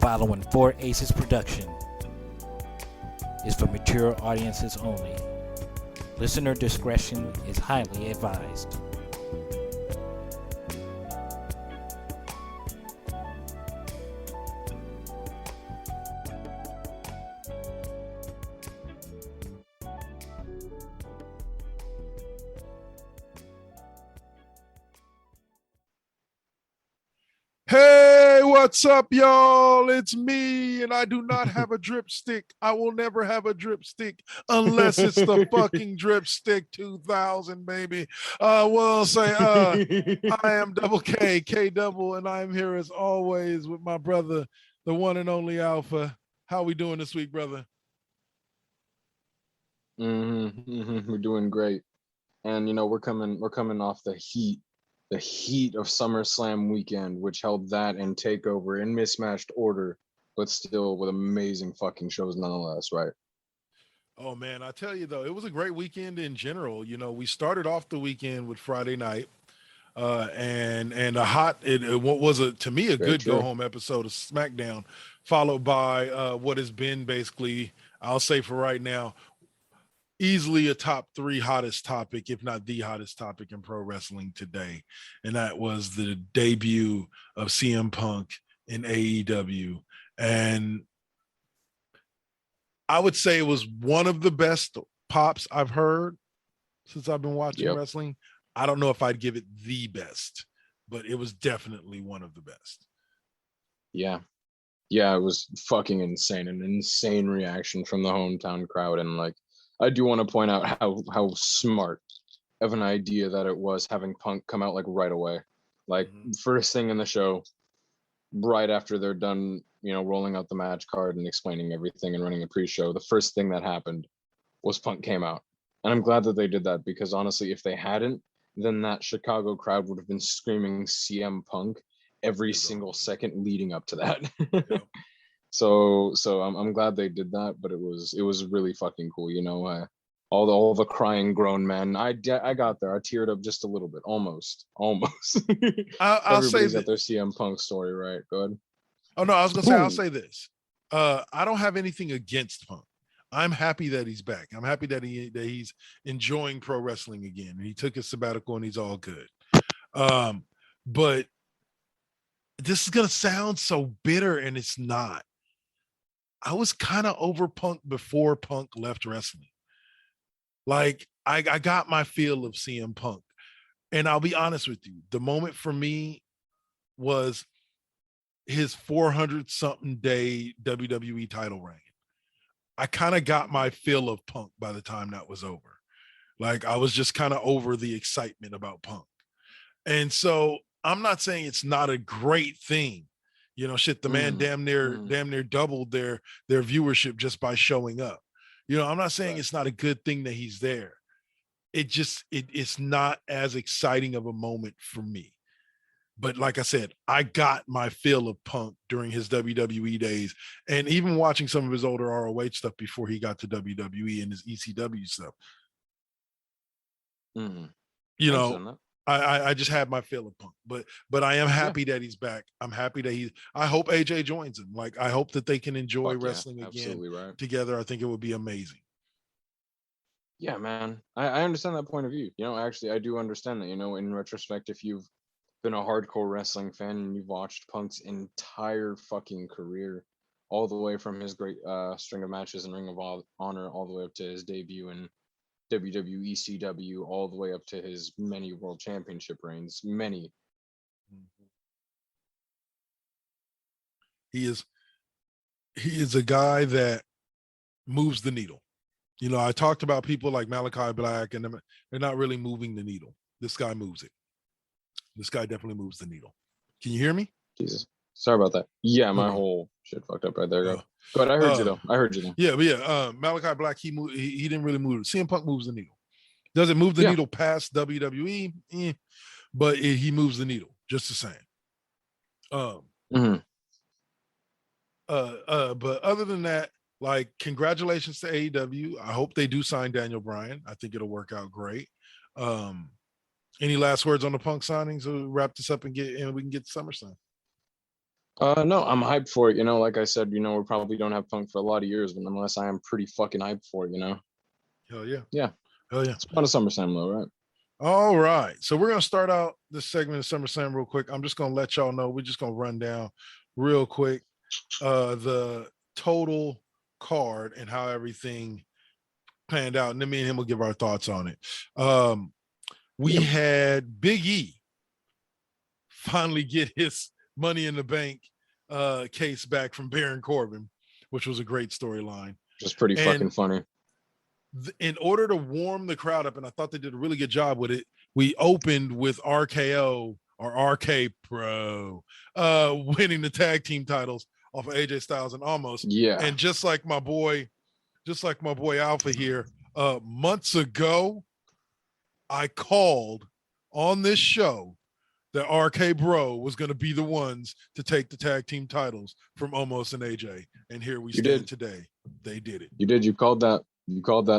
following Four Aces production is for mature audiences only. Listener discretion is highly advised. Hey, what's up, y'all? It's me, and I do not have a drip stick. I will never have a drip stick unless it's the fucking drip stick 2000, baby. I am Double K Double, and I'm here as always with my brother, the one and only Alpha. How we doing this week, brother? We're doing great, and you know we're coming off the heat of SummerSlam weekend, which held that and Takeover in mismatched order, but still with amazing fucking shows nonetheless, right? Oh man, I tell you though, it was a great weekend in general. You know, we started off the weekend with Friday night, and what was to me a good go home episode of SmackDown, followed by what has been basically, I'll say for right now, easily a top 3 hottest topic, if not the hottest topic in pro wrestling today. And that was the debut of CM Punk in AEW. And I would say it was one of the best pops I've heard since I've been watching wrestling. I don't know if I'd give it the best, but it was definitely one of the best. Yeah, it was fucking insane. An insane reaction from the hometown crowd. And like, I do want to point out how smart of an idea that it was having Punk come out like right away. Like first thing in the show, right after they're done, you know, rolling out the match card and explaining everything and running a pre-show, the first thing that happened was Punk came out. And I'm glad that they did that, because honestly, if they hadn't, then that Chicago crowd would have been screaming CM Punk every single second leading up to that. Yep. So I'm glad they did that, but it was really fucking cool, you know. All the crying grown men. I got there. I teared up just a little bit, almost. I'll say Everybody's got their CM Punk story, right? Go ahead. Oh no, I was gonna say, I'll say this. I don't have anything against Punk. I'm happy that he's back. I'm happy that he's enjoying pro wrestling again. And he took his sabbatical and he's all good. But this is gonna sound so bitter, and it's not. I was kind of over Punk before Punk left wrestling. Like I got my feel of CM Punk. And I'll be honest with you, the moment for me was his 400-something day WWE title reign. I kind of got my fill of Punk by the time that was over. Like I was just kind of over the excitement about Punk. And so I'm not saying it's not a great thing. You know, shit, the man damn near doubled their viewership just by showing up. You know, I'm not saying it's not a good thing that he's there. It's not as exciting of a moment for me. But like I said, I got my fill of Punk during his WWE days, and even watching some of his older ROH stuff before he got to WWE and his ECW stuff. You know, I just had my fill of Punk, but I am happy that he's back. I'm happy that I hope AJ joins him. Like, I hope that they can enjoy wrestling again together. I think it would be amazing. Yeah, man. I understand that point of view. You know, actually, I do understand that, you know, in retrospect, if you've been a hardcore wrestling fan and you've watched Punk's entire fucking career, all the way from his great string of matches in Ring of Honor, all the way up to his debut in WWECW, all the way up to his many world championship reigns, many. He is a guy that moves the needle. You know, I talked about people like Malachi Black, and they're not really moving the needle. This guy moves it. This guy definitely moves the needle. Can you hear me? Jesus. Sorry about that. Yeah, my whole shit fucked up right there. Go ahead. I heard you though. Yeah. Malachi Black, he didn't really move it. CM Punk moves the needle. Doesn't move the needle past WWE, but he moves the needle just the same. But other than that, like, congratulations to AEW. I hope they do sign Daniel Bryan. I think it'll work out great. Any last words on the Punk signings? We'll wrap this up and we can get to SummerSlam. No, I'm hyped for it. Like I said, we probably don't have Punk for a lot of years, but nonetheless, I am pretty fucking hyped for it. Hell yeah. Yeah. Hell yeah. It's about a SummerSlam though, right? All right. So we're going to start out this segment of SummerSlam real quick. I'm just going to let y'all know. We're just going to run down real quick the total card and how everything panned out. And then me and him will give our thoughts on it. We had Big E finally get his Money in the Bank case back from Baron Corbin, which was a great storyline. Just pretty fucking funny. In order to warm the crowd up, and I thought they did a really good job with it, we opened with RKO or RK Pro winning the tag team titles off of AJ Styles and Almost. Yeah. And just like my boy Alpha here, months ago, I called on this show that RK Bro was going to be the ones to take the tag team titles from Omos and AJ. And here we stand today. They did it. You did. You called that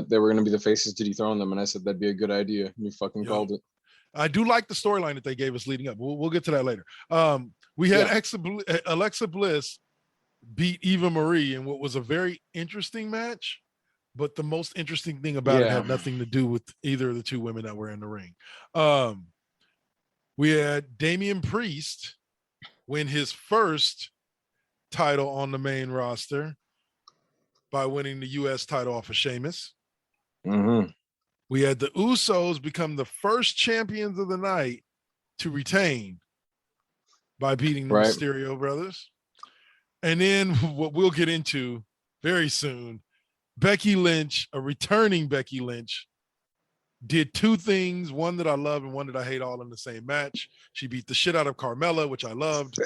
they were going to be the faces to dethrone them. And I said, that'd be a good idea. You fucking called it. I do like the storyline that they gave us leading up. We'll get to that later. We had Alexa Bliss beat Eva Marie in what was a very interesting match. But the most interesting thing about it had nothing to do with either of the two women that were in the ring. We had Damien Priest win his first title on the main roster by winning the U.S. title off of Sheamus. Mm-hmm. We had the Usos become the first champions of the night to retain by beating the Mysterio brothers. And then what we'll get into very soon, Becky Lynch, a returning Becky Lynch, did two things, one that I love and one that I hate, all in the same match. She beat the shit out of Carmella, which I loved,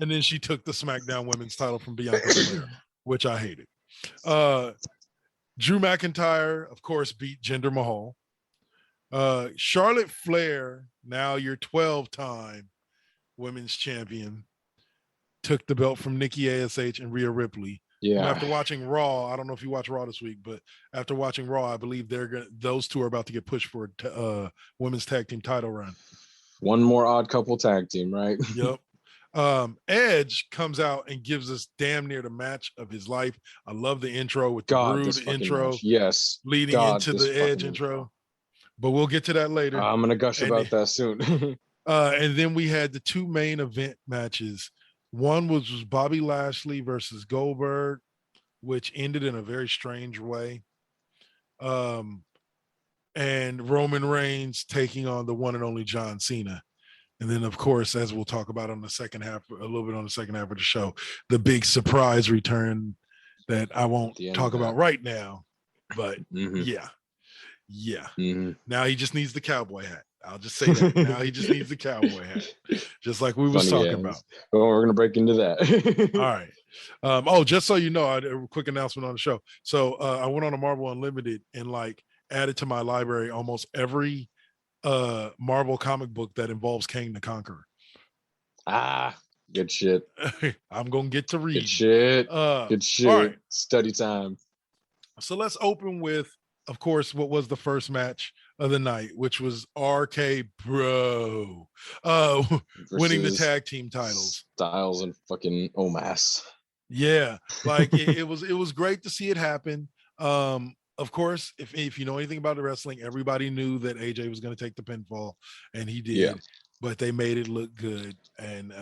and then she took the SmackDown Women's title from Bianca Belair, which I hated. Drew McIntyre, of course, beat Jinder Mahal. Charlotte Flair, now your 12-time women's champion, took the belt from Nikki ASH and Rhea Ripley. Yeah. And after watching Raw, I don't know if you watch Raw this week, but after watching Raw, I believe those two are about to get pushed for a women's tag team title run. One more odd couple tag team, right? Yep. Edge comes out and gives us damn near the match of his life. I love the intro with the Brood intro. Match. Yes. Leading into the Edge intro. But we'll get to that later. I'm going to gush about that soon. And then we had the two main event matches. One was Bobby Lashley versus Goldberg, which ended in a very strange way. And Roman Reigns taking on the one and only John Cena. And then, of course, as we'll talk about on the second half, a little bit on the second half of the show, the big surprise return that I won't talk about right now. But yeah. Mm-hmm. Now he just needs the cowboy hat. I'll just say that. Now he just needs the cowboy hat, just like we was talking about. Well, we're going to break into that. All right. Just so you know, a quick announcement on the show. So I went on a Marvel Unlimited and added to my library almost every Marvel comic book that involves Kang the Conqueror. Good shit. I'm going to get to read. Good shit. Good shit. All right. Study time. So let's open with, of course, what was the first match of the night, which was RK Bro winning the tag team titles. Styles and fucking Omos. Yeah, it was great to see it happen. Of course, if you know anything about the wrestling, everybody knew that AJ was going to take the pinfall, and he did. Yeah. But they made it look good, and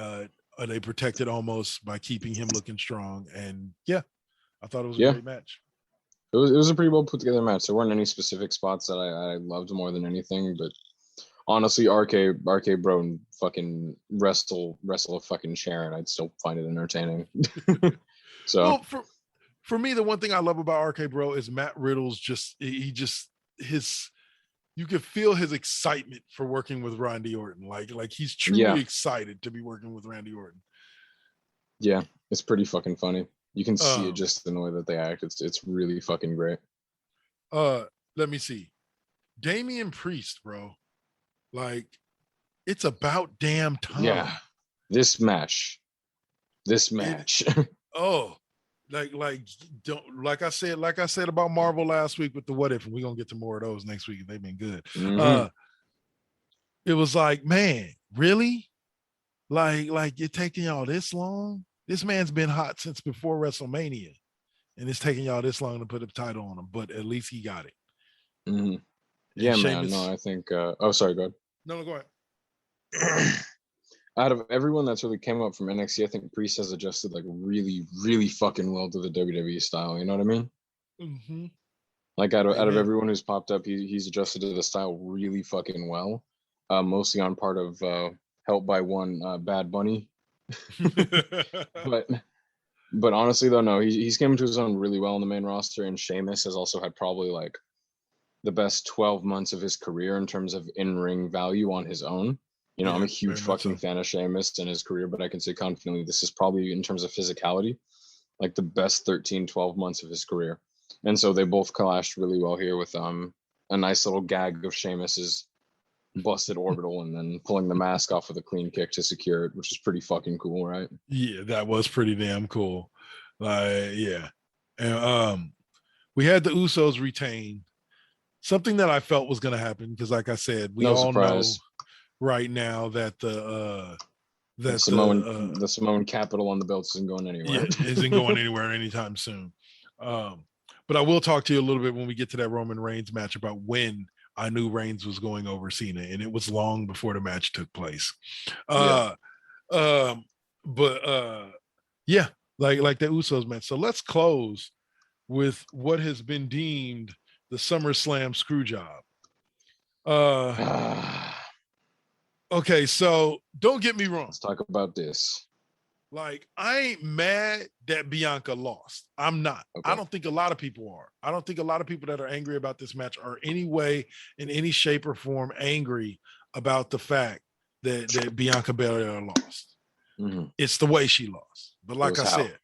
they protected Omos by keeping him looking strong. And yeah, I thought it was a great match. It was a pretty well put together match. There weren't any specific spots that I loved more than anything, but honestly, RK Bro and fucking wrestle a fucking Sharon, I'd still find it entertaining. So well, for me, the one thing I love about RK Bro is Matt Riddle's you could feel his excitement for working with Randy Orton. Like he's truly excited to be working with Randy Orton. Yeah, it's pretty fucking funny. You can see it just in the way that they act. It's really fucking great. Let me see. Damien Priest, bro. It's about damn time. Yeah. This match. Like I said about Marvel last week with the What If, and we're gonna get to more of those next week. They've been good. Mm-hmm. It was like, man, really? Like you're taking y'all this long. This man's been hot since before WrestleMania, and it's taking y'all this long to put a title on him. But at least he got it. Mm-hmm. Yeah, man. No, I think. Sorry, go ahead. No, go ahead. Out of everyone that's really came up from NXT, I think Priest has adjusted like really, really fucking well to the WWE style. You know what I mean? Mm-hmm. Like out of everyone who's popped up, he's adjusted to the style really fucking well. Mostly on part of help by one Bad Bunny. but honestly though, no, he's came into his own really well in the main roster, and Sheamus has also had probably like the best 12 months of his career in terms of in-ring value on his own. You know, I'm a huge fucking fan of Sheamus and his career, but I can say confidently this is probably, in terms of physicality, like the best 13, 12 months of his career. And so they both clashed really well here with a nice little gag of Sheamus's busted orbital and then pulling the mask off with a clean kick to secure it, which is pretty fucking cool, right? Yeah, that was pretty damn cool. Yeah. And we had the Usos retain. Something that I felt was going to happen because, like I said, we all know right now that the Samoan capital on the belts isn't going anywhere. Yeah, isn't going anywhere anytime soon. But I will talk to you a little bit when we get to that Roman Reigns match about when I knew Reigns was going over Cena, and it was long before the match took place. Yeah, like the Usos match. So let's close with what has been deemed the SummerSlam screw job. Okay, so don't get me wrong. Let's talk about this. Like, I ain't mad that Bianca lost. I'm not. Okay. I don't think a lot of people are. I don't think a lot of people that are angry about this match are any way, in any shape or form, angry about the fact that Bianca Belair lost. Mm-hmm. It's the way she lost. But like I said,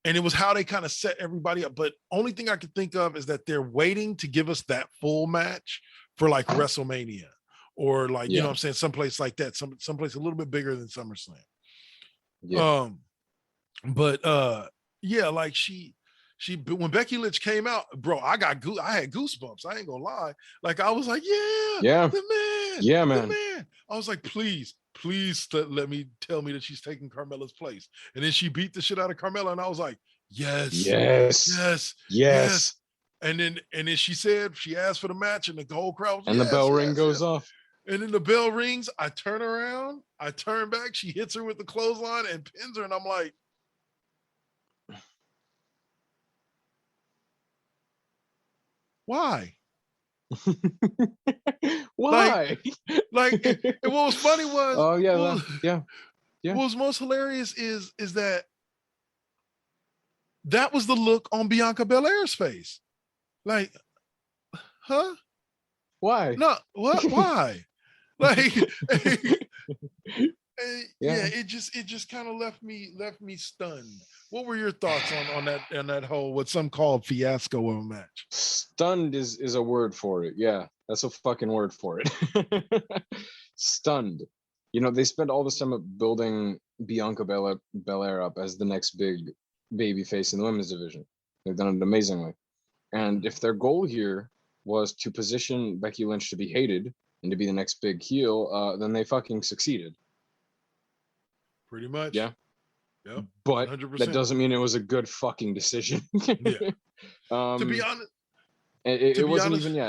and it was how they kind of set everybody up. But only thing I could think of is that they're waiting to give us that full match for like WrestleMania or like, you know what I'm saying, someplace like that, someplace a little bit bigger than SummerSlam. Yeah. Like she when Becky Lynch came out, bro, I had goosebumps. I ain't gonna lie. Like I was like, the man. I was like, please let me tell me that she's taking Carmella's place. And then she beat the shit out of Carmella, and I was like, yes. And then she said she asked for the match, and the whole crowd was, and the bell ring goes off. And then the bell rings. I turn around. I turn back. She hits her with the clothesline and pins her. And I'm like, why? Why? Like, and what was funny was, what was most hilarious is that was the look on Bianca Belair's face. Like, huh? Why? No, what? Why? Like, it just kind of left me stunned. What were your thoughts on that whole, what some call fiasco of a match? Stunned is a word for it. Yeah, that's a fucking word for it. Stunned. You know, they spent all this time building Bianca Belair up as the next big baby face in the women's division. They've done it amazingly. And if their goal here was to position Becky Lynch to be hated and to be the next big heel, then they fucking succeeded. Pretty much. Yeah. Yep. But 100%. That doesn't mean it was a good fucking decision. Yeah. To be honest. It wasn't honest, even,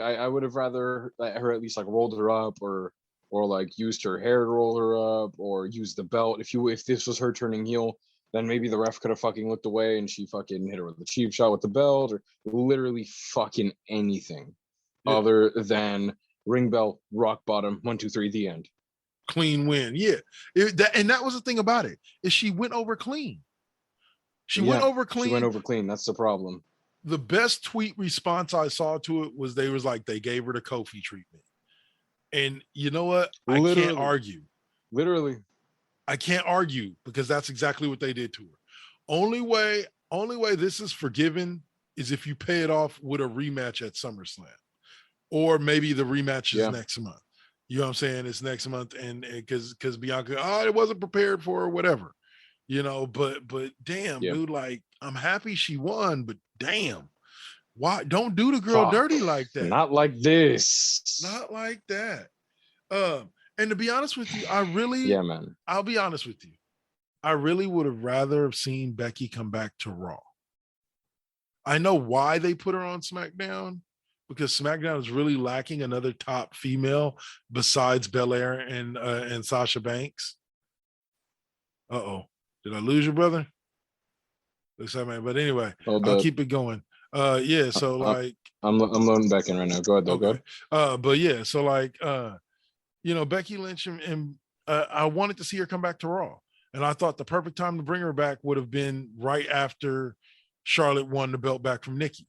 I would have rather her at least like rolled her up or like used her hair to roll her up or used the belt. If this was her turning heel, then maybe the ref could have fucking looked away and she fucking hit her with a cheap shot with the belt or literally fucking anything other than ring bell, rock bottom, 1, 2, 3, the end. Clean win. Yeah. And that was the thing about it, is she went over clean. She went over clean. That's the problem. The best tweet response I saw to it was they gave her the Kofi treatment. And you know what? I can't argue. Literally. I can't argue because that's exactly what they did to her. Only way this is forgiven is if you pay it off with a rematch at SummerSlam. Or maybe the rematch is next month. You know what I'm saying? It's next month, and because Bianca, it wasn't prepared for or whatever, you know. But damn, dude, like I'm happy she won, but damn, why don't do the girl dirty like that? Not like this. Not like that. And to be honest with you, Yeah, man. I'll be honest with you. I really would have rather have seen Becky come back to Raw. I know why they put her on SmackDown, because SmackDown is really lacking another top female besides Belair and Sasha Banks. Uh-oh. Did I lose your brother? Looks like, man. But anyway, I'll keep it going. Yeah, so like I'm loading back in right now. Go ahead though. okay. Go ahead. But yeah, so like Becky Lynch and I wanted to see her come back to Raw. And I thought the perfect time to bring her back would have been right after Charlotte won the belt back from Nikki.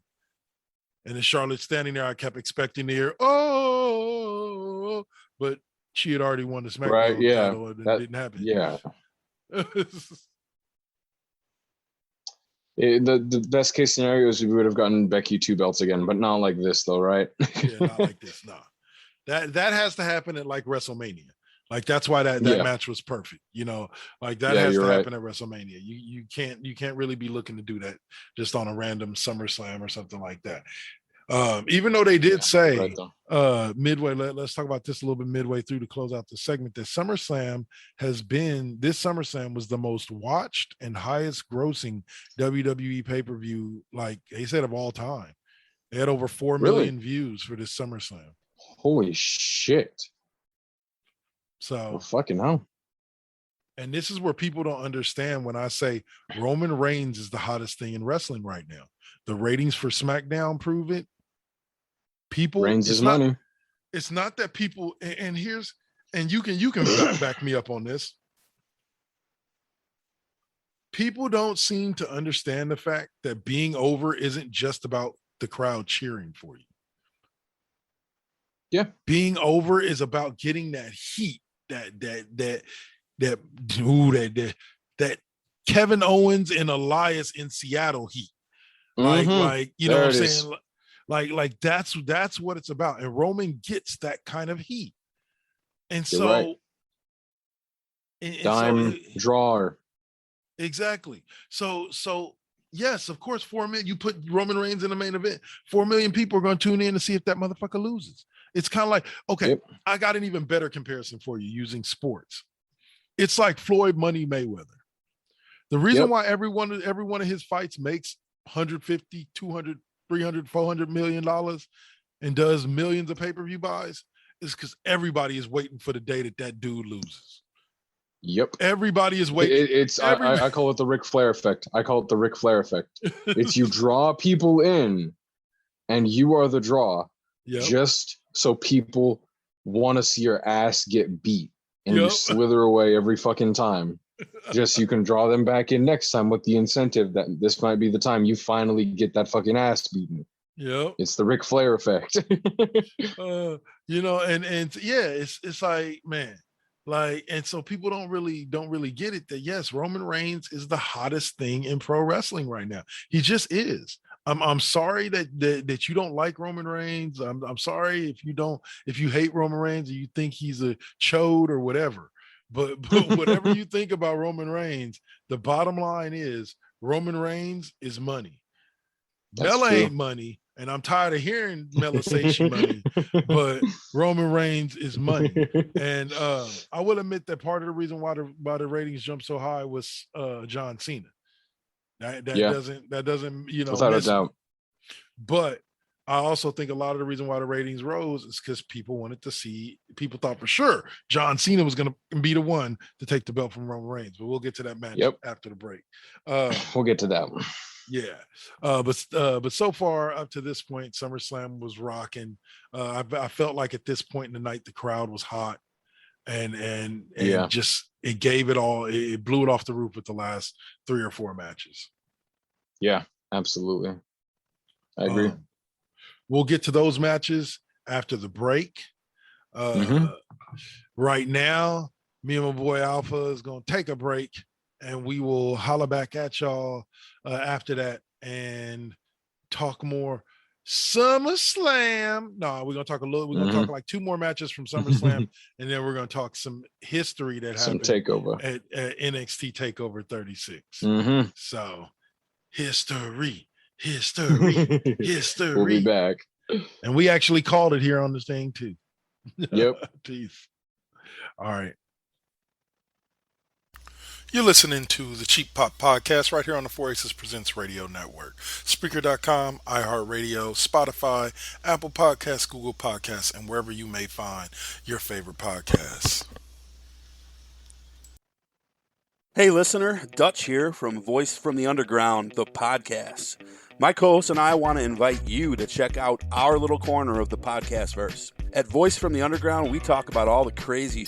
And as Charlotte's standing there, I kept expecting to hear, oh, but she had already won the SmackDown title and it didn't happen. Yeah. The best case scenario is we would have gotten Becky 2 belts again, but not like this though, right? Yeah, not like this. No. That has to happen at like WrestleMania. Like that's why that match was perfect. Like that has to happen at WrestleMania. You can't really be looking to do that just on a random SummerSlam or something like that. Even though they did say midway, let's talk about this a little bit midway through to close out the segment, that SummerSlam was the most watched and highest grossing WWE pay-per-view, like they said, of all time. They had over 4 million views for this SummerSlam. Holy shit. So fucking hell. And this is where people don't understand when I say Roman Reigns is the hottest thing in wrestling right now. The ratings for SmackDown prove it. Reigns is money. It's not that people, and you can back me up on this. People don't seem to understand the fact that being over isn't just about the crowd cheering for you. Yeah. Being over is about getting that heat, that Kevin Owens and Elias in Seattle heat. Like you know what I'm saying? Like that's what it's about. And Roman gets that kind of heat. And You're so right. Dime drawer. Exactly. So yes, of course, 4 million. You put Roman Reigns in the main event, 4 million people are going to tune in to see if that motherfucker loses. It's kind of like, okay, I got an even better comparison for you using sports. It's like Floyd Money Mayweather. The reason why every one of his fights makes 150, 200, 300, 400 million dollars and does millions of pay-per-view buys is because everybody is waiting for the day that dude loses. Yep. Everybody is waiting. I call it the Ric Flair effect. It's you draw people in and you are the draw just so people want to see your ass get beat and you slither away every fucking time. Just so you can draw them back in next time with the incentive that this might be the time you finally get that fucking ass beaten. Yep. It's the Ric Flair effect. And it's like, man, like, and so people don't really get it that yes, Roman Reigns is the hottest thing in pro wrestling right now. He just is. I'm sorry that you don't like Roman Reigns. I'm sorry if you hate Roman Reigns or you think he's a chode or whatever. But whatever you think about Roman Reigns, the bottom line is Roman Reigns is money. Mela ain't money, and I'm tired of hearing Mela say she money, but Roman Reigns is money. And I will admit that part of the reason why the ratings jumped so high was John Cena. That doesn't without a doubt. But I also think a lot of the reason why the ratings rose is because people thought for sure John Cena was going to be the one to take the belt from Roman Reigns. But we'll get to that match after the break. We'll get to that one. Yeah. But so far up to this point, SummerSlam was rocking. I felt like at this point in the night, the crowd was hot and just, it gave it all. It blew it off the roof with the last 3 or 4 matches. Yeah, absolutely. I agree. We'll get to those matches after the break. Right now, me and my boy Alpha is going to take a break, and we will holler back at y'all after that and talk more SummerSlam. No, we're going to talk we're going to talk like 2 more matches from SummerSlam, and then we're going to talk some history that happened takeover at NXT Takeover 36. So, history. We'll be back. And we actually called it here on this thing too. Yep. Peace. All right. You're listening to the Cheap Pop Podcast right here on the 4Aces Presents Radio Network. Spreaker.com, iHeartRadio, Spotify, Apple Podcasts, Google Podcasts, and wherever you may find your favorite podcasts. Hey listener, Dutch here from Voice from the Underground, the podcast. My co-host and I want to invite you to check out our little corner of the podcast verse. At Voice from the Underground, we talk about all the crazy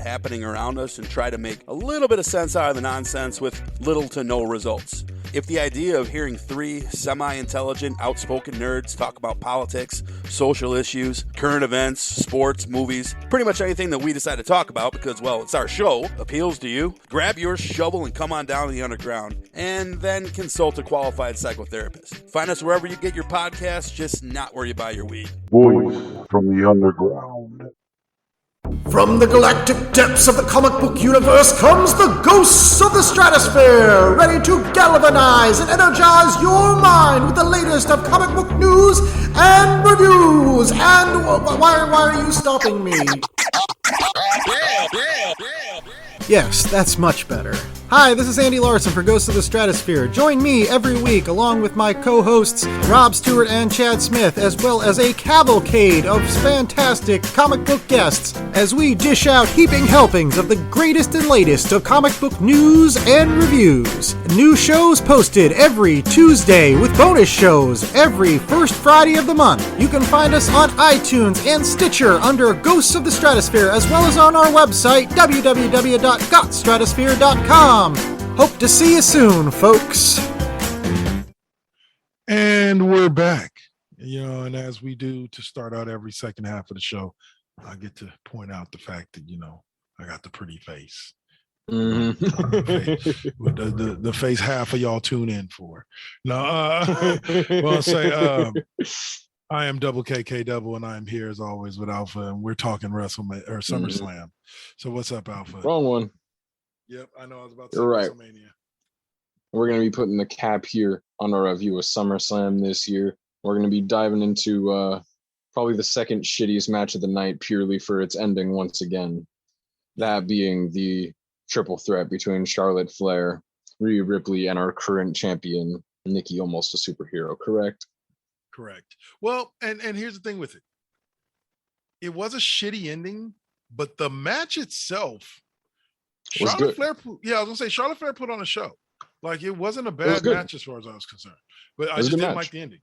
happening around us and try to make a little bit of sense out of the nonsense with little to no results. If the idea of hearing three semi-intelligent, outspoken nerds talk about politics, social issues, current events, sports, movies, pretty much anything that we decide to talk about because, well, it's our show, appeals to you, grab your shovel and come on down to the underground, and then consult a qualified psychotherapist. Find us wherever you get your podcasts, just not where you buy your weed. Voice from the Underground. From the galactic depths of the comic book universe comes the ghosts of the stratosphere, ready to galvanize and energize your mind with the latest of comic book news and reviews. And why are you stopping me? Yes, that's much better. Hi, this is Andy Larson for Ghosts of the Stratosphere. Join me every week along with my co-hosts Rob Stewart and Chad Smith, as well as a cavalcade of fantastic comic book guests, as we dish out heaping helpings of the greatest and latest of comic book news and reviews. New shows posted every Tuesday with bonus shows every first Friday of the month. You can find us on iTunes and Stitcher under Ghosts of the Stratosphere, as well as on our website, www.gotstratosphere.com. Hope to see you soon, folks. And we're back. And as we do to start out every second half of the show, I get to point out the fact that, I got the pretty face. Mm-hmm. the face half of y'all tune in for. No, well, say, I am Double KK Double, and I'm here as always with Alpha, and we're talking WrestleMania or SummerSlam. So what's up, Alpha? Wrong one. Yep, I know I was about to say right. WrestleMania. We're going to be putting the cap here on our review of SummerSlam this year. We're going to be diving into probably the second shittiest match of the night purely for its ending once again. That being the triple threat between Charlotte Flair, Rhea Ripley, and our current champion, Nikki Almost a Superhero, correct? Correct. Well, and here's the thing with it. It was a shitty ending, but the match itself, Charlotte Flair, I was gonna say Charlotte Flair put on a show. Like it wasn't a bad match as far as I was concerned. But I just didn't like the ending.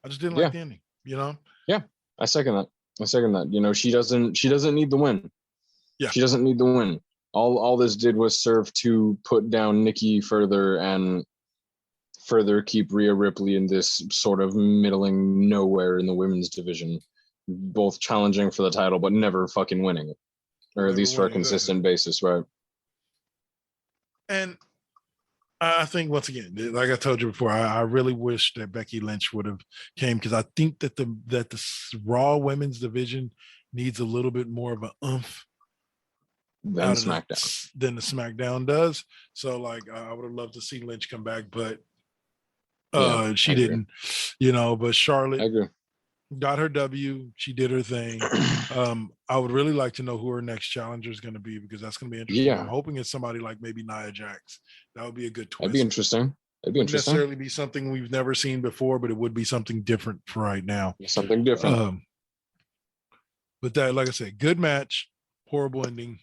I just didn't like the ending, Yeah. I second that. She doesn't need the win. Yeah. She doesn't need the win. All this did was serve to put down Nikki further and further keep Rhea Ripley in this sort of middling nowhere in the women's division, both challenging for the title but never fucking winning it, or at least for a consistent basis, right? And I think once again, like I told you before, I really wish that Becky Lynch would have came, because I think that the Raw women's division needs a little bit more of an oomph than SmackDown than the SmackDown does. So like I would have loved to see Lynch come back, but she didn't, but Charlotte got her W. She did her thing. I would really like to know who her next challenger is going to be, because that's going to be interesting. Yeah. I'm hoping it's somebody like maybe Nia Jax. That would be a good twist. That'd be interesting. Wouldn't necessarily be something we've never seen before, but it would be something different for right now. Something different. But that, like I said, good match, horrible ending.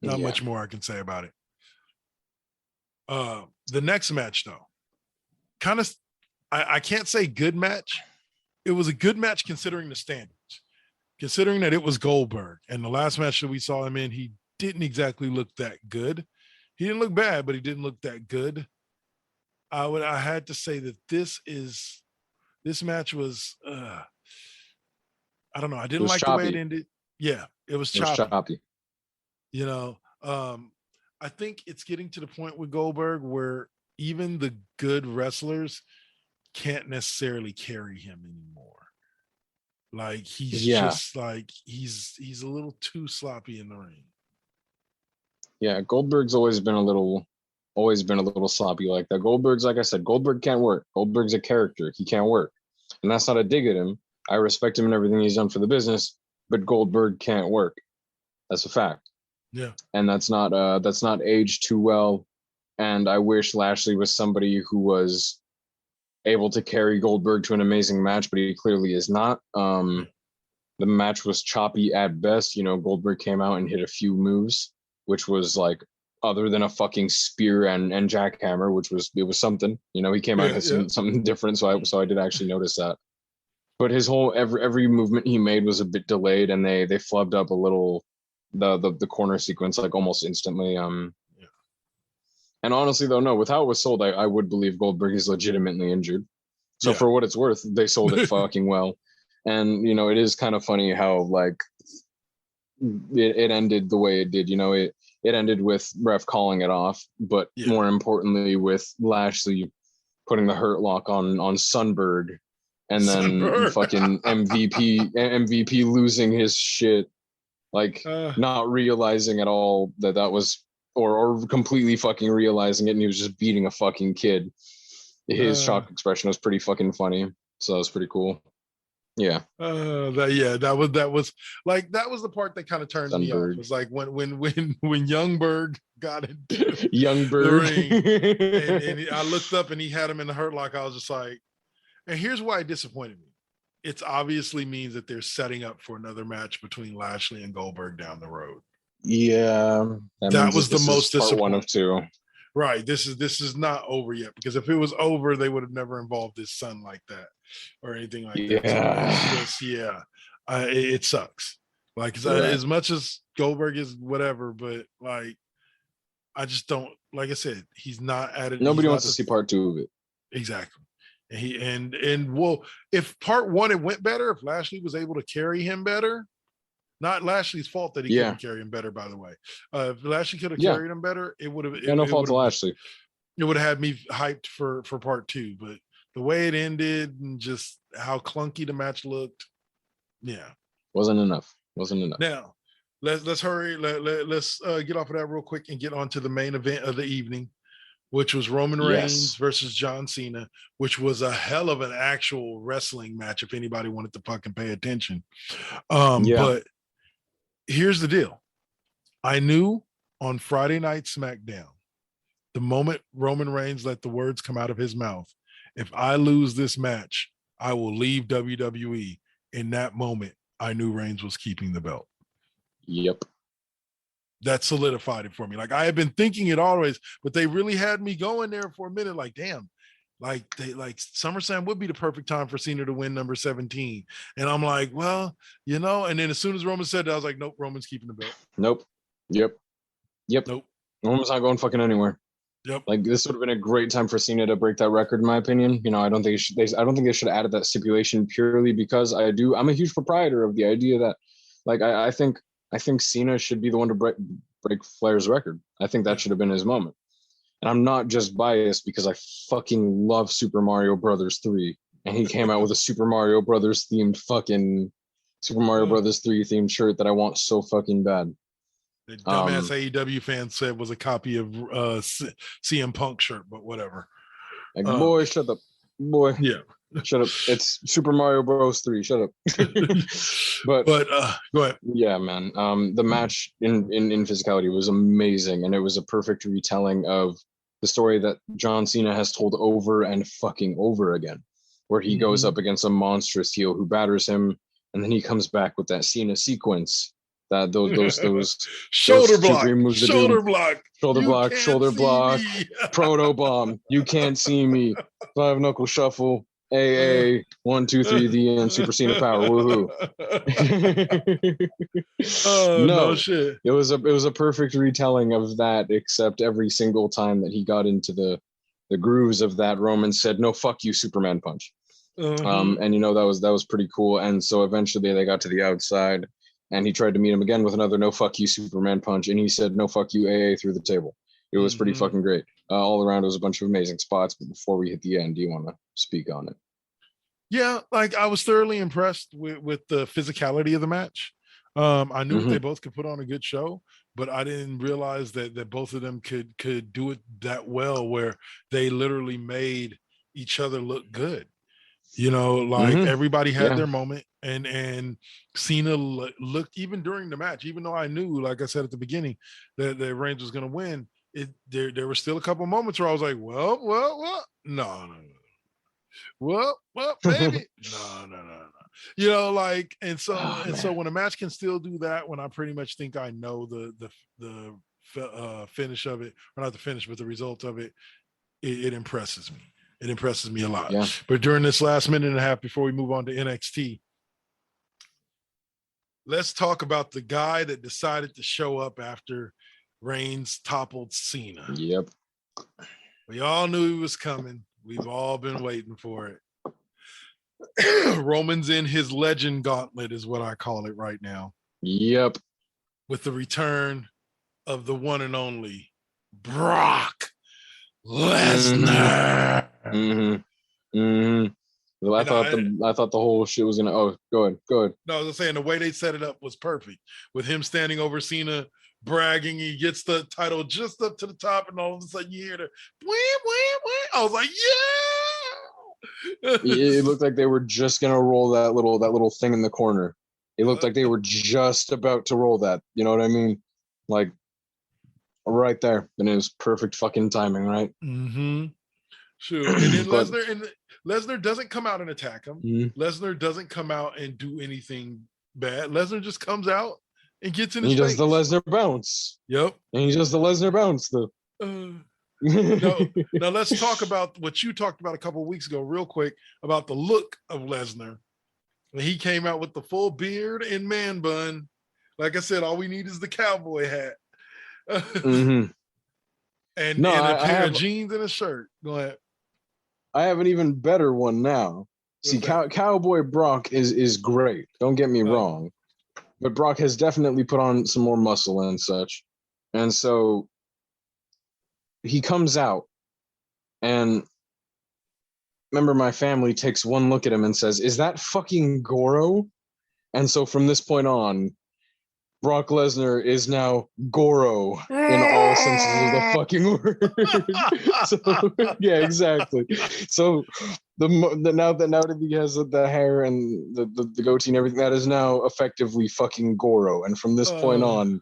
Not much more I can say about it. The next match, though, kind of, I can't say good match. It was a good match considering the standards, considering that it was Goldberg. And the last match that we saw him in, he didn't exactly look that good. He didn't look bad, but he didn't look that good. I had to say that this match was, I don't know. I didn't like choppy. The way it ended. Yeah, it was choppy. I think it's getting to the point with Goldberg where even the good wrestlers can't necessarily carry him anymore. Like he's just like he's a little too sloppy in the ring. Yeah, Goldberg's always been a little sloppy like that. Goldberg's, like I said, Goldberg can't work. Goldberg's a character. He can't work. And that's not a dig at him. I respect him and everything he's done for the business, but Goldberg can't work. That's a fact. Yeah. And that's not aged too well. And I wish Lashley was somebody who was able to carry Goldberg to an amazing match, but he clearly is not. The match was choppy at best. You know, Goldberg came out and hit a few moves, which was like, other than a fucking spear and jackhammer, which was something. You know, he came out and hit something different, so I did actually notice that. But his whole every movement he made was a bit delayed, and they flubbed up a little the corner sequence like almost instantly. And honestly, though, no, with how it was sold, I would believe Goldberg is legitimately injured. So for what it's worth, they sold it fucking well. And, you know, it is kind of funny how, like, it ended the way it did. You know, it ended with ref calling it off, but more importantly with Lashley putting the hurt lock on Sunberg, and then fucking MVP losing his shit, like not realizing at all that was, or completely fucking realizing it, and he was just beating a fucking kid. His shock expression was pretty fucking funny, so that was pretty cool. Yeah. That was like, that was the part that kind of turned me off. It was like when Youngberg got into Youngberg the ring, and I looked up and he had him in the hurt lock. I was just like, and here's why it disappointed me. It's obviously means that they're setting up for another match between Lashley and Goldberg down the road. Yeah, that was the most disappointing. One of two. Right. This is not over yet, because if it was over, they would have never involved his son like that or anything like that. So it sucks. Like, as much as Goldberg is whatever, but like, I just don't, like I said, he's not added. Nobody wants to see part 2 of it. Exactly. And well, if part 1 it went better, if Lashley was able to carry him better, not Lashley's fault that he couldn't carry him better, by the way. If Lashley could have carried him better, it would have. No fault to Lashley. It would have had me hyped for part 2, but the way it ended and just how clunky the match looked, wasn't enough. Now, let's hurry. Let's get off of that real quick and get on to the main event of the evening, which was Roman Reigns versus John Cena, which was a hell of an actual wrestling match if anybody wanted to fucking pay attention. But here's the deal. I knew on Friday Night SmackDown, the moment Roman Reigns let the words come out of his mouth, if I lose this match, I will leave WWE. In that moment, I knew Reigns was keeping the belt. Yep. That solidified it for me. Like, I had been thinking it always, but they really had me going there for a minute. Like, damn, like SummerSlam would be the perfect time for Cena to win number 17. And I'm like, well, you know, and then as soon as Roman said that, I was like, nope, Roman's keeping the belt. Nope. Yep. Nope. Roman's not going fucking anywhere. Yep. Like, this would have been a great time for Cena to break that record, in my opinion. You know, I don't think they should have added that stipulation purely because I'm a huge proprietor of the idea that, like, I think Cena should be the one to break Flair's record. I think that should have been his moment. And I'm not just biased because I fucking love Super Mario Brothers 3. And he came out with a Super Mario Brothers 3 themed shirt that I want so fucking bad. The dumbass AEW fan said was a copy of CM Punk shirt, but whatever. Like, boy, shut up. Boy. Yeah. Shut up. It's Super Mario Bros. 3. Shut up. but go ahead. Yeah, man. The match in physicality was amazing, and it was a perfect retelling of the story that John Cena has told over and fucking over again, where he goes up against a monstrous heel who batters him, and then he comes back with that Cena sequence. That those shoulder block, proto bomb. You can't see me. 5 knuckle shuffle. AA 1 2 3 the end. Super Cena power. Woohoo! No shit. It was a perfect retelling of that, except every single time that he got into the grooves of that, Roman said, "No, fuck you, Superman punch." And you know, that was pretty cool. And so eventually they got to the outside. And he tried to meet him again with another "no fuck you Superman punch," and he said "no fuck you AA" through the table. It was pretty fucking great. All around, it was a bunch of amazing spots. But before we hit the end, do you want to speak on it? Yeah, like, I was thoroughly impressed with the physicality of the match. I knew they both could put on a good show, but I didn't realize that both of them could do it that well, where they literally made each other look good. You know, like everybody had Yeah. their moment, and Cena looked, even during the match, even though I knew, like I said at the beginning, that Reigns was going to win. There were still a couple moments where I was like, well, no, well, baby, no. You know, like, and so when a match can still do that, when I pretty much think I know the finish of it, or not the finish, but the result of it, it impresses me. It impresses me a lot. Yeah. But during this last minute and a half before we move on to NXT, let's talk about the guy that decided to show up after Reigns toppled Cena. Yep. We all knew he was coming. We've all been waiting for it. Roman's in his legend gauntlet is what I call it right now. Yep. With the return of the one and only Brock Lesnar. Well, I thought the whole shit was gonna. Oh, go ahead. No, I was saying the way they set it up was perfect. With him standing over Cena, bragging, he gets the title just up to the top, and all of a sudden you hear the wee. I was like, yeah. It looked like they were just gonna roll that little thing in the corner. It looked like they were just about to roll that. You know what I mean? Like right there, and it was perfect fucking timing, right? Sure. And then Lesnar doesn't come out and attack him. Lesnar doesn't come out and do anything bad. Lesnar just comes out and gets in his face. He does the Lesnar bounce. Yep. And he does the Lesnar bounce though. Now let's talk about what you talked about a couple of weeks ago, real quick, about the look of Lesnar. When he came out with the full beard and man bun, like I said, all we need is the cowboy hat. And a pair of jeans and a shirt. Go ahead. I have an even better one now. See, Cowboy Brock is great. Don't get me wrong. But Brock has definitely put on some more muscle and such. And so he comes out, and remember, my family takes one look at him and says, "Is that fucking Goro?" And so from this point on, Brock Lesnar is now Goro in all senses of the fucking word. So, yeah, exactly. So now that he has the hair and the goatee and everything, that is now effectively fucking Goro. And from this point on,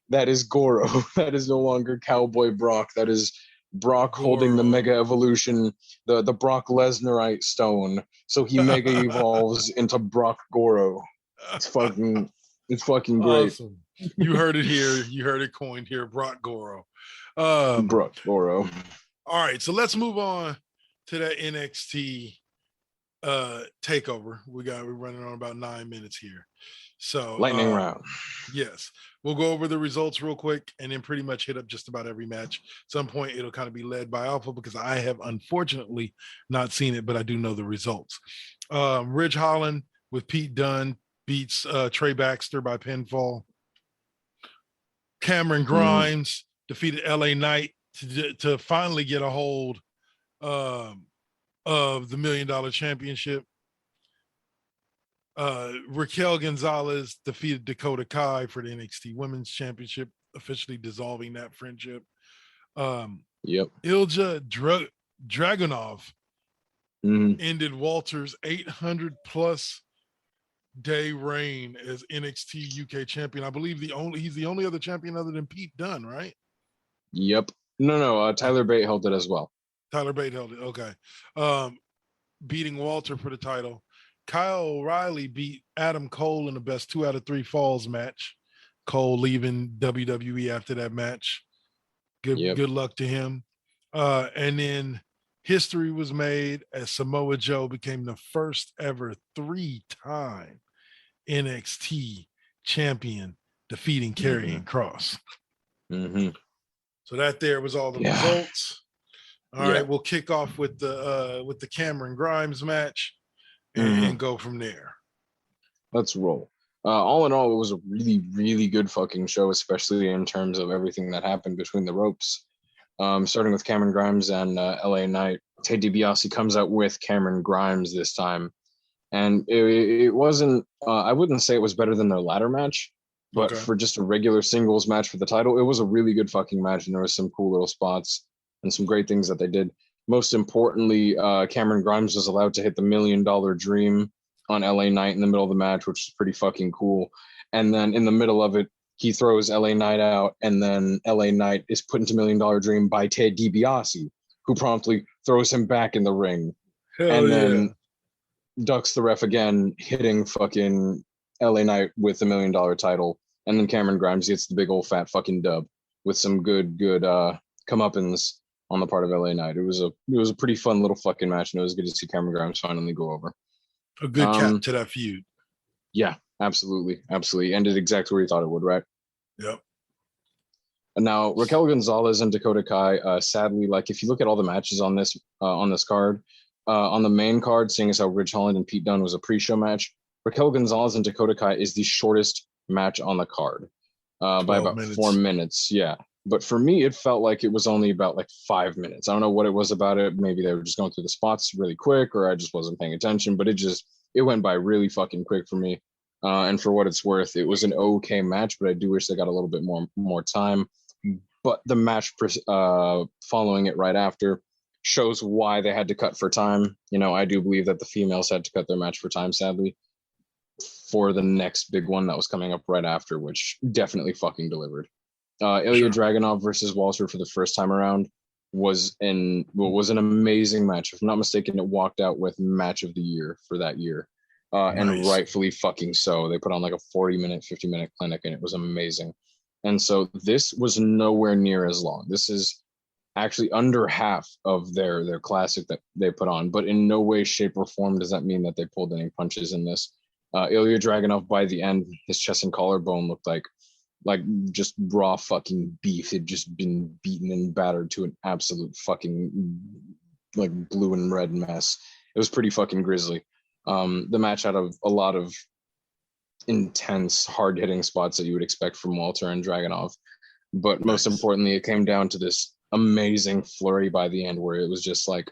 that is Goro. That is no longer Cowboy Brock. That is Brock Goro holding the Mega Evolution, the Brock Lesnarite stone. So he Mega evolves into Brock Goro. It's fucking great. Awesome. You heard it here. You heard it coined here. Brock Goro. Brock Goro. All right, so let's move on to that NXT takeover. We're running on about 9 minutes here. So lightning round. Yes. We'll go over the results real quick and then pretty much hit up just about every match. At some point it'll kind of be led by Alpha because I have unfortunately not seen it, but I do know the results. Ridge Holland with Pete Dunne beats Trey Baxter by pinfall. Cameron Grimes defeated LA Knight to finally get a hold of the $1 Million Championship. Raquel Gonzalez defeated Dakota Kai for the NXT Women's Championship, officially dissolving that friendship. Ilja Dragunov ended Walter's 800+ day reign as NXT UK champion. I believe he's the only other champion other than Pete Dunne, right? Yep. No. Tyler Bate held it as well. Tyler Bate held it. Okay. Beating Walter for the title. Kyle O'Reilly beat Adam Cole in the best 2 out of 3 falls match. Cole leaving WWE after that match. Good luck to him. And then history was made as Samoa Joe became the first ever 3-time NXT champion, defeating Karrion Kross. So that there was all the results. All right, we'll kick off with the Cameron Grimes match and go from there. Let's roll. All in all, it was a really, really good fucking show, especially in terms of everything that happened between the ropes. Starting with Cameron Grimes and LA Knight. Ted DiBiase comes out with Cameron Grimes this time. And it wasn't, I wouldn't say it was better than their ladder match, but for just a regular singles match for the title, it was a really good fucking match. And there was some cool little spots and some great things that they did. most importantly, Cameron Grimes was allowed to hit the $1 million dream on LA Knight in the middle of the match, which is pretty fucking cool. And then in the middle of it, he throws LA Knight out, and then LA Knight is put into $1 Million Dream by Ted DiBiase, who promptly throws him back in the ring. Then ducks the ref again, hitting fucking LA Knight with the $1 million title. And then Cameron Grimes gets the big old fat fucking dub with some good comeuppance on the part of LA Knight. It was a pretty fun little fucking match, and it was good to see Cameron Grimes finally go over. A good cap to that feud. Yeah, absolutely. Ended exactly where you thought it would, right? Yep. And now Raquel Gonzalez and Dakota Kai, sadly, like if you look at all the matches on this card, on the main card, seeing as how Ridge Holland and Pete Dunne was a pre-show match, Raquel Gonzalez and Dakota Kai is the shortest match on the card by about 4 minutes. Yeah. But for me, it felt like it was only about like 5 minutes. I don't know what it was about it. Maybe they were just going through the spots really quick, or I just wasn't paying attention, but it went by really fucking quick for me. And for what it's worth, it was an okay match, but I do wish they got a little bit more time. But the match following it right after shows why they had to cut for time. You know, I do believe that the females had to cut their match for time, sadly, for the next big one that was coming up right after, which definitely fucking delivered. Ilya Dragunov versus Walter for the first time around was an amazing match. If I'm not mistaken, it walked out with match of the year for that year. Nice. And rightfully fucking so. They put on like a 40-minute, 50-minute clinic, and it was amazing. And so this was nowhere near as long. This is actually under half of their classic that they put on, but in no way, shape, or form does that mean that they pulled any punches in this. Ilya Dragunov, by the end, his chest and collarbone looked like just raw fucking beef. Had just been beaten and battered to an absolute fucking like blue and red mess. It was pretty fucking grisly. The match had a lot of intense, hard-hitting spots that you would expect from Walter and Dragunov. But most importantly, it came down to this amazing flurry by the end where it was just like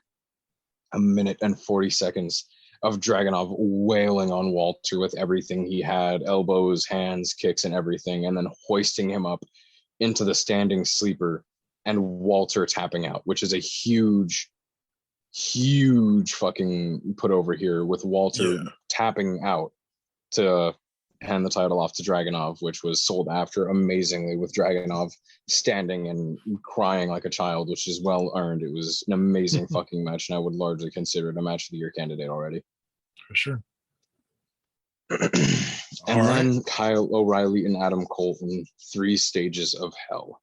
1 minute and 40 seconds of Dragunov wailing on Walter with everything he had, elbows, hands, kicks, and everything, and then hoisting him up into the standing sleeper and Walter tapping out, which is a huge fucking put over here with Walter tapping out to hand the title off to Dragunov, which was sold after amazingly with Dragunov standing and crying like a child, which is well earned. It was an amazing fucking match, and I would largely consider it a match of the year candidate already. For sure. And then Kyle O'Reilly and Adam Cole in 3 stages of hell.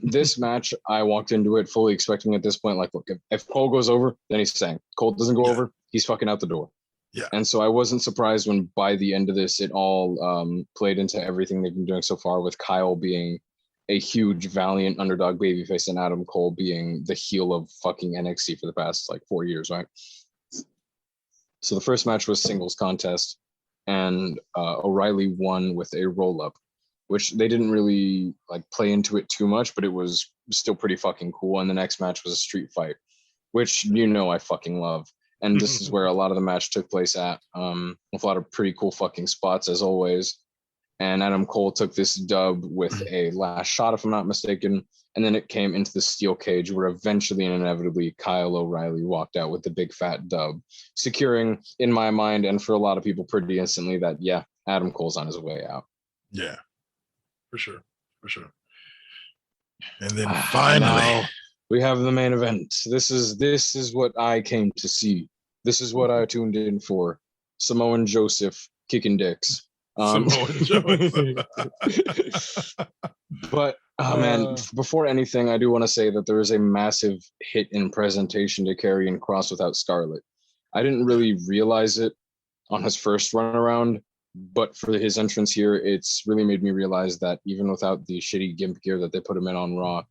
This match, I walked into it fully expecting at this point, like, look, if Cole goes over, then he's saying. Cole doesn't go over, he's fucking out the door. Yeah. And so I wasn't surprised when by the end of this, it all played into everything they've been doing so far, with Kyle being a huge, valiant underdog babyface and Adam Cole being the heel of fucking NXT for the past like 4 years, right? So the first match was singles contest, and O'Reilly won with a roll-up, which they didn't really like play into it too much, but it was still pretty fucking cool. And the next match was a street fight, which I fucking love. And this is where a lot of the match took place at, with a lot of pretty cool fucking spots as always. And Adam Cole took this dub with a last shot, if I'm not mistaken. And then it came into the steel cage where eventually and inevitably Kyle O'Reilly walked out with the big fat dub, securing, in my mind, and for a lot of people pretty instantly, that, yeah, Adam Cole's on his way out. Yeah, for sure. And then finally, we have the main event. This is what I came to see. This is what I tuned in for. Samoan Joseph kicking dicks. Samoan Joseph. But man, before anything, I do want to say that there is a massive hit in presentation to Karrion Kross without Scarlett. I didn't really realize it on his first run around, but for his entrance here, it's really made me realize that even without the shitty gimp gear that they put him in on Raw,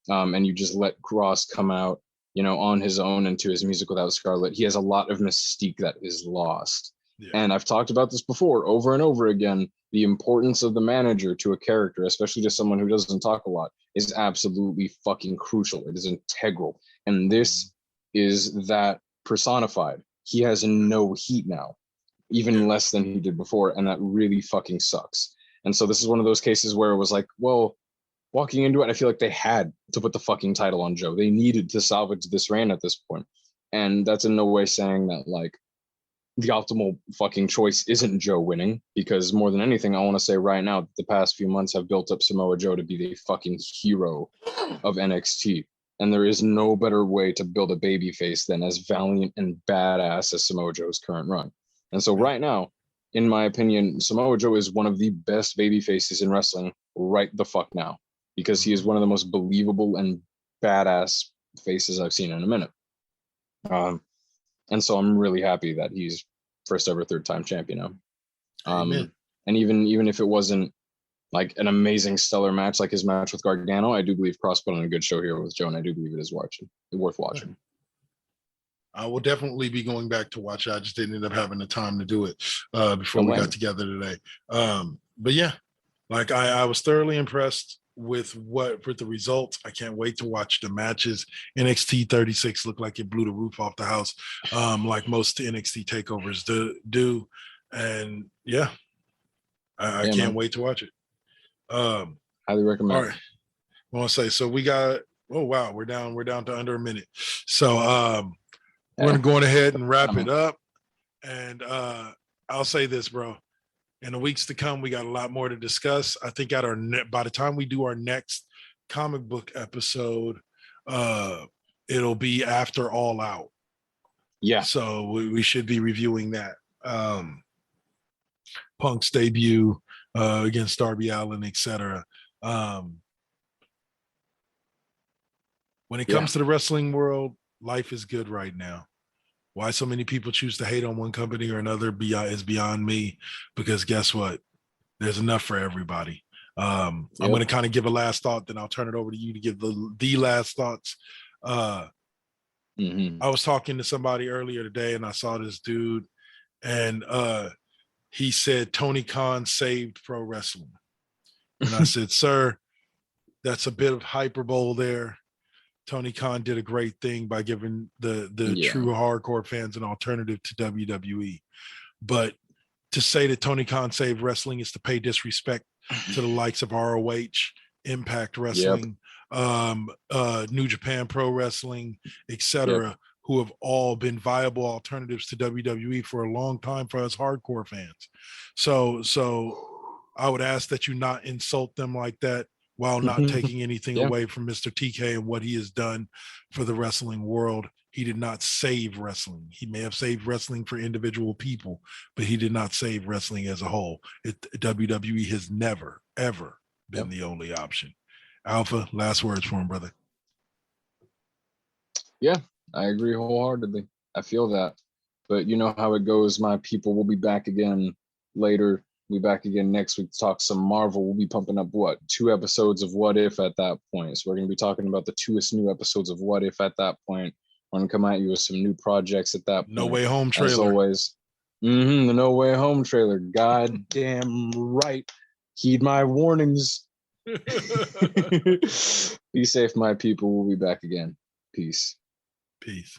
and you just let Kross come out, on his own into his music without Scarlett, he has a lot of mystique that is lost. Yeah. And I've talked about this before over and over again. The importance of the manager to a character, especially to someone who doesn't talk a lot, is absolutely fucking crucial. It is integral. And this is that personified. He has no heat now, even less than he did before. And that really fucking sucks. And so this is one of those cases where it was like, well, walking into it, I feel like they had to put the fucking title on Joe. They needed to salvage this reign at this point. And that's in no way saying that, like, the optimal fucking choice isn't Joe winning, because more than anything, I want to say right now, the past few months have built up Samoa Joe to be the fucking hero of NXT. And there is no better way to build a babyface than as valiant and badass as Samoa Joe's current run. And so right now, in my opinion, Samoa Joe is one of the best babyfaces in wrestling right the fuck now, because he is one of the most believable and badass faces I've seen in a minute. And so I'm really happy that he's first ever third-time champion now. And even if it wasn't like an amazing stellar match like his match with Gargano, I do believe Cross put on a good show here with Joe, and I do believe it is worth watching. I will definitely be going back to watch it. I just didn't end up having the time to do it before we got together today. But yeah, like I was thoroughly impressed with the results. I can't wait to watch the matches. NXT 36 looked like it blew the roof off the house, like most NXT takeovers do. And yeah, I can't wait to watch it. Highly recommend. All right, I want to say, so we got, oh wow, we're down to under a minute. So we're gonna go ahead and wrap it up. And I'll say this, bro. In the weeks to come, we got a lot more to discuss. I think by the time we do our next comic book episode, it'll be after All Out. Yeah. So we should be reviewing that. Punk's debut against Darby Allin, etc. When it comes to the wrestling world, life is good right now. Why so many people choose to hate on one company or another is beyond me, because guess what? There's enough for everybody. I'm going to kind of give a last thought, then I'll turn it over to you to give the last thoughts. I was talking to somebody earlier today, and I saw this dude, and he said Tony Khan saved pro wrestling. And I said, sir, that's a bit of hyperbole there. Tony Khan did a great thing by giving the true hardcore fans an alternative to WWE. But to say that Tony Khan saved wrestling is to pay disrespect to the likes of ROH, Impact Wrestling, New Japan Pro Wrestling, etc., who have all been viable alternatives to WWE for a long time for us hardcore fans. So I would ask that you not insult them like that, while not taking anything away from Mr. TK and what he has done for the wrestling world. He did not save wrestling. He may have saved wrestling for individual people, but he did not save wrestling as a whole. WWE has never, ever been the only option. Alpha, last words for him, brother. Yeah, I agree wholeheartedly. I feel that. But you know how it goes, my people. We'll be back again later. We'll be back again next week to talk some Marvel. We'll be pumping up 2 episodes of What If at that point. So we're going to be talking about the 2est new episodes of What If at that point. We're going to come at you with some new projects at that point. No Way Home trailer. As always. The No Way Home trailer. Goddamn right. Heed my warnings. Be safe, my people. We'll be back again. Peace. Peace.